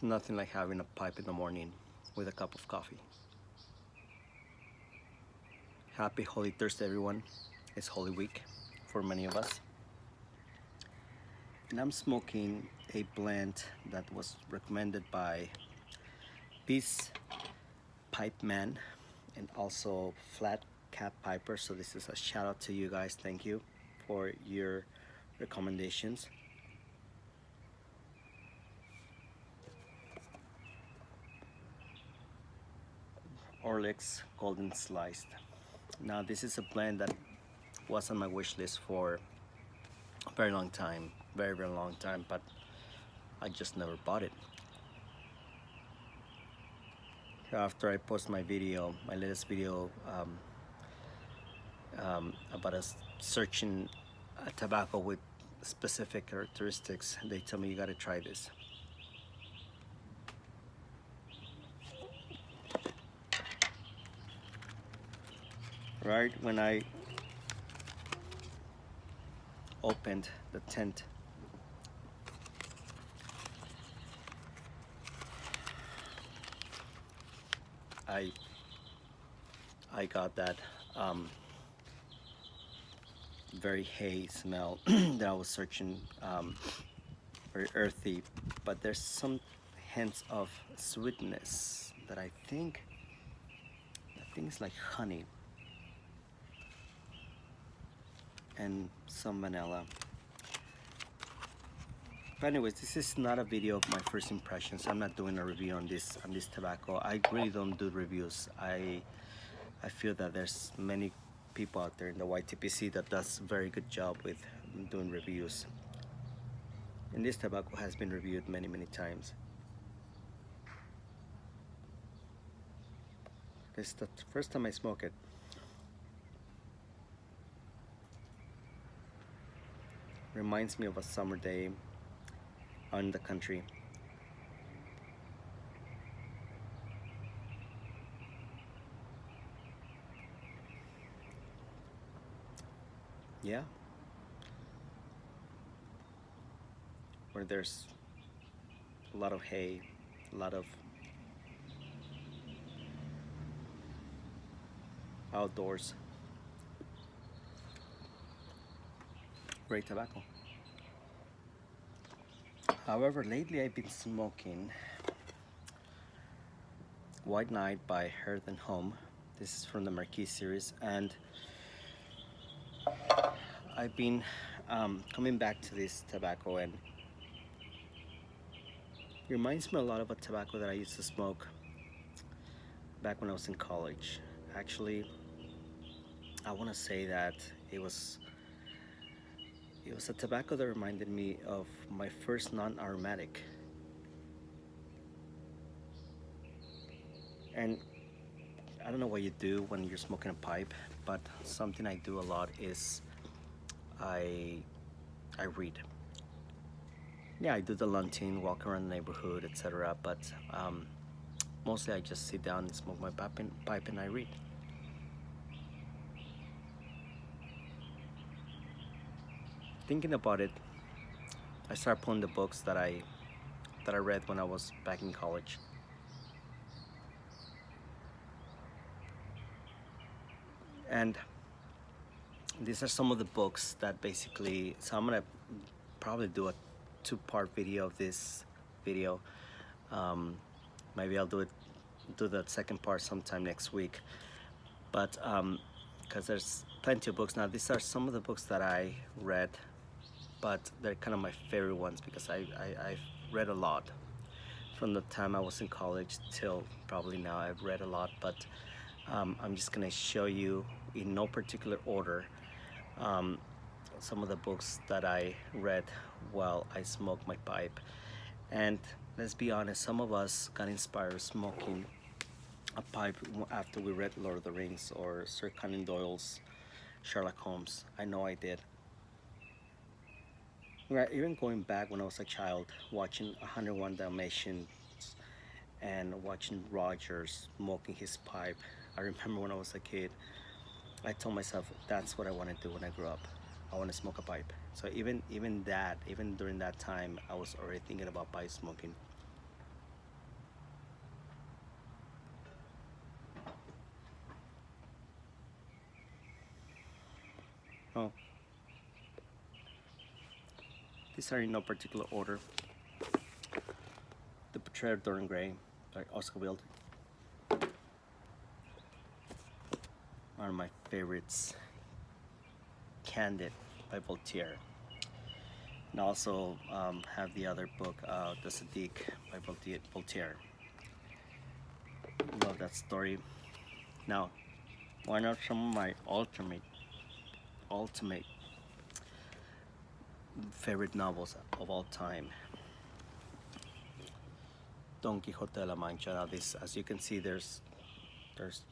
nothing like having a pipe in the morning with a cup of coffee. Happy Holy Thursday, everyone. It's Holy Week for many of us. And I'm smoking a blend that was recommended by Peace Pipe Man and also Flat Cap Piper. So this is a shout out to you guys. Thank you for your recommendations. Orlex Golden Sliced. Now this is a blend that was on my wish list for a very long time, very long time, but I just never bought it. After I post my video, my latest video about us searching a tobacco with specific characteristics, they tell me you gotta try this. Right when I opened the tent, I got that very hay smell that I was searching, very earthy, but there's some hints of sweetness that I think it's like honey and some vanilla. But anyways, this is not a video of my first impressions. I'm not doing a review on this tobacco. I really don't do reviews. I feel that there's many people out there in the YTPC that does a very good job with doing reviews. And this tobacco has been reviewed many times. This is the first time I smoke it. Reminds me of a summer day out in the country. Yeah. Where there's a lot of hay, a lot of outdoors. Great tobacco. However, lately I've been smoking White Knight by Hearth and Home. This is from the Marquis series, and I've been coming back to this tobacco, and it reminds me a lot of a tobacco that I used to smoke back when I was in college. Actually, I want to say that it was a tobacco that reminded me of my first non-aromatic. And I don't know what you do when you're smoking a pipe, but something I do a lot is I read. Yeah, I do the lunting, walk around the neighborhood, etc. But mostly I just sit down and smoke my pipe and I read. Thinking about it, I started pulling the books that I read when I was back in college. And these are some of the books that basically, so I'm gonna probably do a two-part video of this video. Maybe I'll do the second part sometime next week. But because there's plenty of books now. These are some of the books that I read, but they're kind of my favorite ones because I've read a lot. From the time I was in college till probably now, I've read a lot, but I'm just gonna show you in no particular order some of the books that I read while I smoked my pipe. And let's be honest, some of us got inspired smoking a pipe after we read Lord of the Rings or Sir Conan Doyle's Sherlock Holmes. I know I did. Right, even going back when I was a child, watching 101 Dalmatians and watching Roger smoking his pipe. I remember when I was a kid, I told myself that's what I want to do when I grow up. I want to smoke a pipe. So even during that time, I was already thinking about pipe smoking. Oh, these are in no particular order. The Portrait of Dorian Gray by Oscar Wilde. One of my favorites. Candid by Voltaire. And also have the other book, The Sadiq by Voltaire. Love that story. Now, one of some of my ultimate favorite novels of all time. Don Quixote La Mancha. Now this, as you can see, there's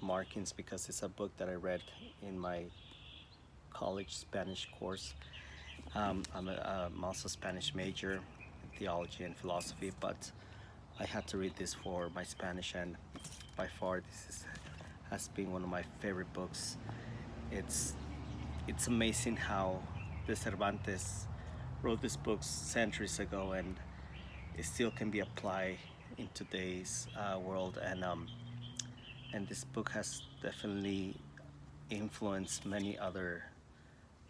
markings because it's a book that I read in my college Spanish course. I'm also a Spanish major in theology and philosophy, but I had to read this for my Spanish, and by far has been one of my favorite books. It's amazing how the Cervantes wrote this book centuries ago, and it still can be applied in today's world. And this book has definitely influenced many other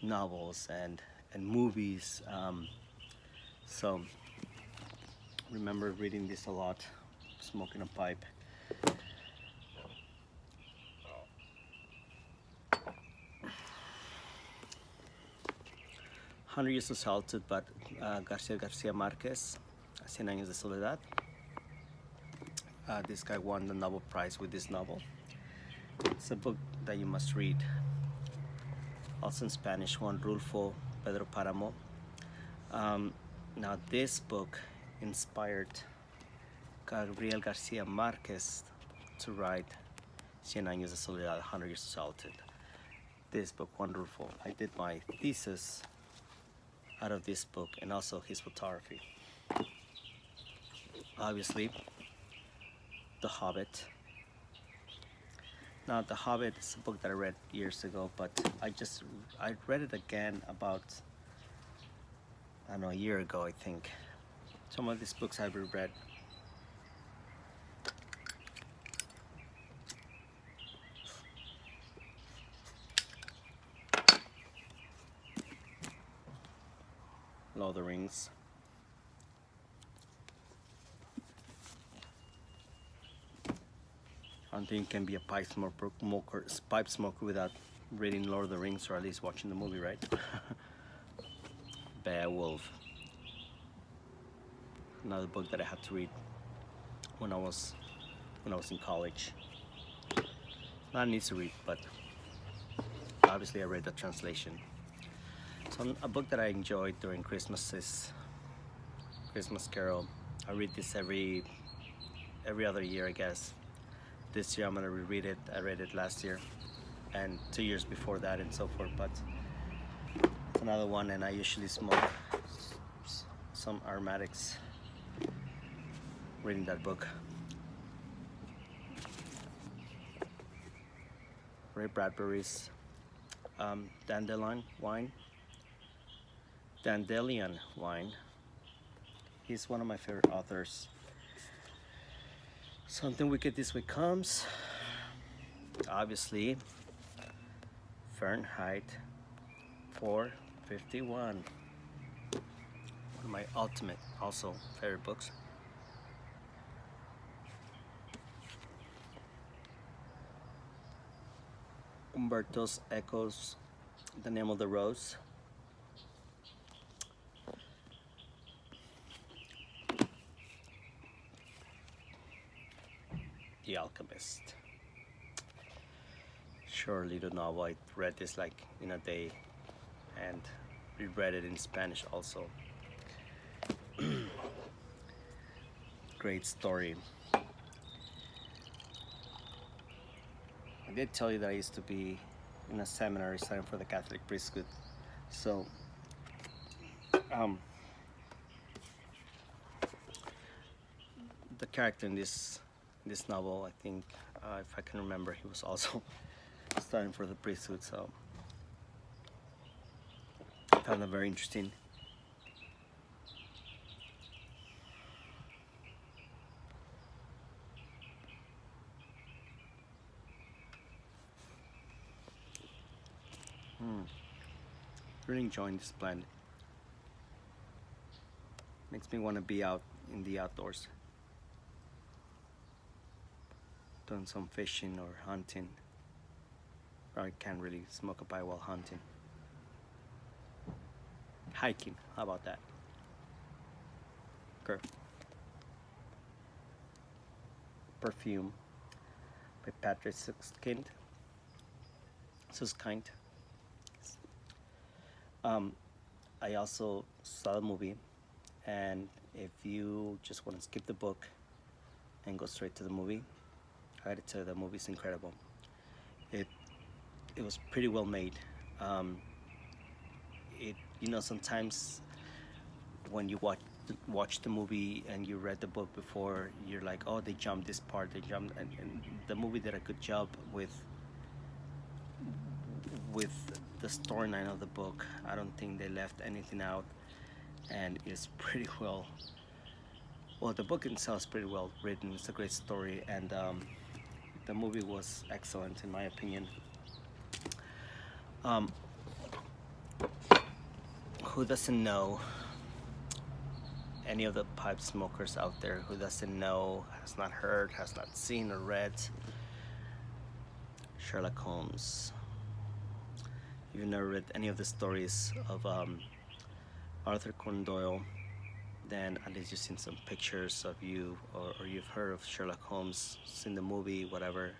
novels and movies. So remember reading this a lot, smoking a pipe. "100 Years of Solitude" by Garcia Marquez, 100 Años de Soledad. This guy won the Nobel Prize with this novel. It's a book that you must read. Also in Spanish, Juan Rulfo, Pedro Páramo. Now this book inspired Gabriel Garcia Marquez to write 100 Años de Soledad, 100 Years of Solitude. This book, wonderful. I did my thesis out of this book and also his photography. Obviously, The Hobbit. Now, The Hobbit is a book that I read years ago, but I read it again about, I don't know, a year ago, I think. Some of these books I've reread. Lord of the Rings. I don't think you can be a pipe smoker without reading Lord of the Rings, or at least watching the movie, right? Beowulf. Another book that I had to read when I was in college. Not an easy read, but obviously I read the translation. So a book that I enjoyed during Christmas is Christmas Carol. I read this every other year, I guess. This year I'm gonna reread it. I read it last year and 2 years before that and so forth, but it's another one, and I usually smoke some aromatics reading that book. Ray Bradbury's Dandelion Wine. He's one of my favorite authors. Something Wicked This Way Comes. Obviously, Fahrenheit 451. One of my ultimate, also, favorite books. Umberto Eco's The Name of the Rose. The Alchemist. Short little novel. I read this like in a day and reread it in Spanish also. Great story. I did tell you that I used to be in a seminary studying for the Catholic priesthood. So the character in this novel, I think, if I can remember, he was also studying for the priesthood, so I found that very interesting. Really enjoying this blend. Makes me want to be out in the outdoors, doing some fishing or hunting. I can't really smoke a pipe while hunting. Hiking, how about that? Okay. Perfume by Patrick Suskind. I also saw the movie, and if you just want to skip the book and go straight to the movie, I gotta tell you, the movie's incredible. It was pretty well made. Sometimes when you watch the movie and you read the book before, you're like, oh, they jumped this part, and the movie did a good job with the storyline of the book. I don't think they left anything out, and it's pretty well. Well, the book itself is pretty well written. It's a great story, and the movie was excellent in my opinion. Who doesn't know? Any of the pipe smokers out there who doesn't know, has not heard, has not seen or read Sherlock Holmes? If you've never read any of the stories of Arthur Conan Doyle, then at least you've seen some pictures of you, or you've heard of Sherlock Holmes, seen the movie, whatever,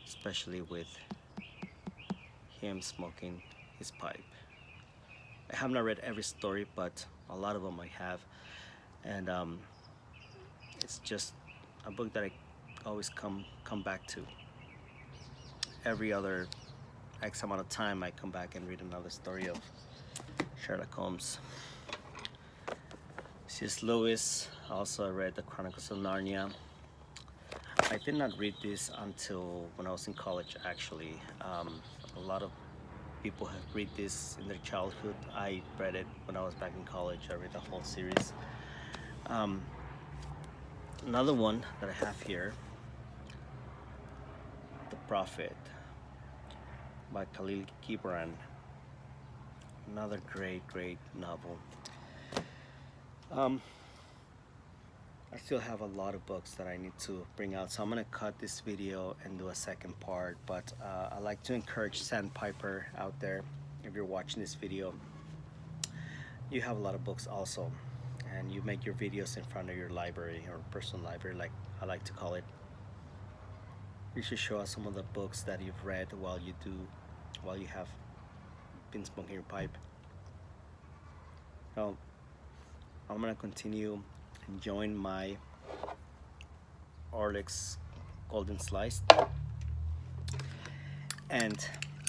especially with him smoking his pipe. I have not read every story, but a lot of them I have, and it's just a book that I always come back to. Every other X amount of time I come back and read another story of Sherlock Holmes. C.S. Lewis. Also I read the Chronicles of Narnia. I did not read this until when I was in college, actually. A lot of people have read this in their childhood. I read it when I was back in college. I read the whole series. Another one that I have here, The Prophet by Khalil Gibran. Another great novel. I still have a lot of books that I need to bring out, so I'm gonna cut this video and do a second part, but I like to encourage Sandpiper out there. If you're watching this video, you have a lot of books also, and you make your videos in front of your library, or personal library like I like to call it. You should show us some of the books that you've read while you have been smoking your pipe. So I'm gonna continue enjoying my Orlex Golden Slice, and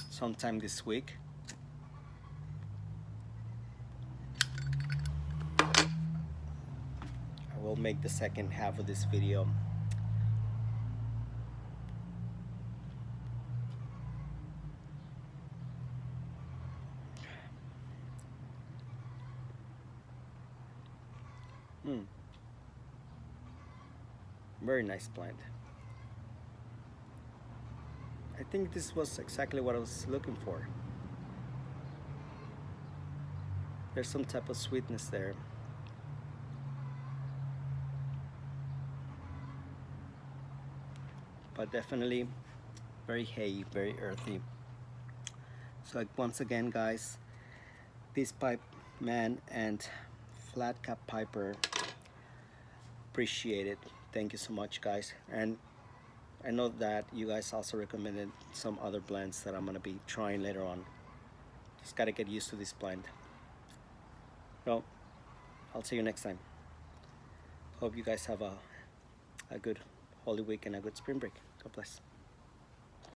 sometime this week I will make the second half of this video. Very nice blend. I think this was exactly what I was looking for. There's some type of sweetness there. But definitely very hay, very earthy. So once again, guys, Peace Pipe Man and Flat Cap Piper, appreciate it. Thank you so much, guys. And I know that you guys also recommended some other blends that I'm gonna be trying later on. Just gotta get used to this blend. Well, I'll see you next time. Hope you guys have a good Holy Week and a good spring break. God bless.